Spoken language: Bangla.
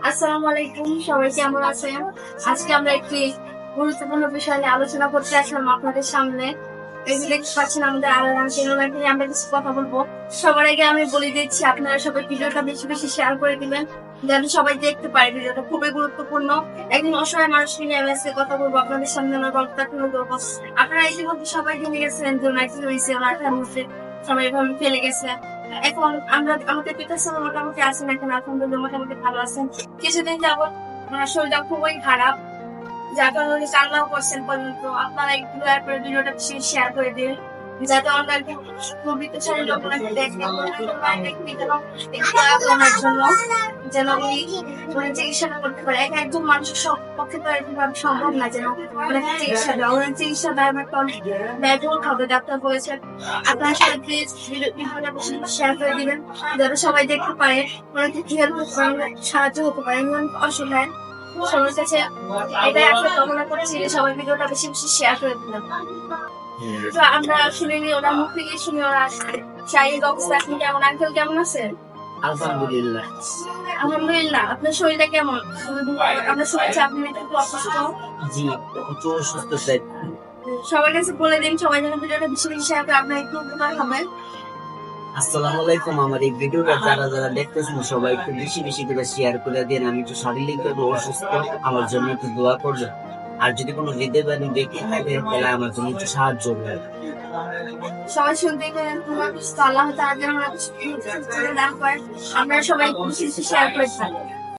আসসালামু আলাইকুম, সবাই কেমন আছেন? আজকে আমরা একটি গুরুত্বপূর্ণ বিষয় নিয়ে আলোচনা করতে আসলাম আপনাদের সামনে। এই যে দেখতে পাচ্ছেন আমাদের আলাদা চ্যানেল নিয়ে আমরা কিছু কথা বলবো। সবার আগে আমি বলে দিচ্ছি, আপনারা সবাই ভিডিওটা বেশি বেশি শেয়ার করে দিবেন, যাতে সবাই দেখতে পারে। ভিডিওটা খুবই গুরুত্বপূর্ণ। একজন অসহায় মানুষকে নিয়ে আমি আজকে কথা বলবো, আপনাদের সামনে আমার গল্পটা তুলে ধরবো। আপনারা ইতিমধ্যে সবাই জেনে গেছেন যে ওনার কি হয়েছে, ওনার ফ্যামিলিতে সবাই এভাবে ফেলে গেছে। এখন আমাদের পিতার মোটামুটি আছেন, এখন আলহামদুলিল্লাহ মোটামুটি ভালো আছেন। কিছুদিন যাবত ওনার শরীরটা খুবই খারাপ, যার কারণে উনি কান্নাও করছেন পর্যন্ত। আপনারা একটু দয়া করে ভিডিওটা শেয়ার করে দিন, যাতে আমরা একদম প্রবৃত্তিশালী লোক ওনাকে দেখে ওনার জন্য যেন উনি চিকিৎসাটা করতে পারে। একজন মানুষের পক্ষে তো এরকম সম্ভব না যেন ওনাকে চিকিৎসা দেওয়া। ওনার চিকিৎসা দেওয়ার একটা অনেক ব্যয়বহুল হবে, ডাক্তার বলেছে। আপনারা সবাই প্লিজ ভিডিওটা বেশি শেয়ার করে দিবেন, যাতে সবাই দেখতে পারে, ওনাকে কি হেল্প সাহায্য হতে পারে। অসহায় সবার কাছে এটাই আশা কামনা করছি যে সবাই ভিডিওটা বেশি বেশি শেয়ার করে দিলাম। তো আমরা শুনিনি, ওনার মুখ থেকে শুনি ওনার শারীরিক অবস্থা এখন কেমন। আঙ্কেল কেমন আছেন? আলহামদুলিল্লাহ। আলহামদুলিল্লাহ। আপনার শরীরটা কেমন? আমরা শুনেছি আপনি একটু অসুস্থ। জি, একটু সুস্থ চাই। সবার কাছে বলে দিন, সবাই যেন ভিডিওটা বেশি বেশি শেয়ার করে, আপনার একটু উপকার হবে। আসসালামু আলাইকুম। আমার এই ভিডিওটা যারা যারা দেখতেছেন সবাই একটু বেশি বেশি করে শেয়ার করে দিন। আমি একটু শারীরিকভাবে অসুস্থ, আমার জন্য একটু দোয়া করবেন। আর যদি কোনো হৃদয় বাণী দেখে থাকে তাহলে আমার জন্য একটু সাহায্য করবেন। সবাই শুনতে গেলেন তোমার আল্লাহ তাআলা যেন আমরা সবাই বেশি বেশি শেয়ার করে থাকি।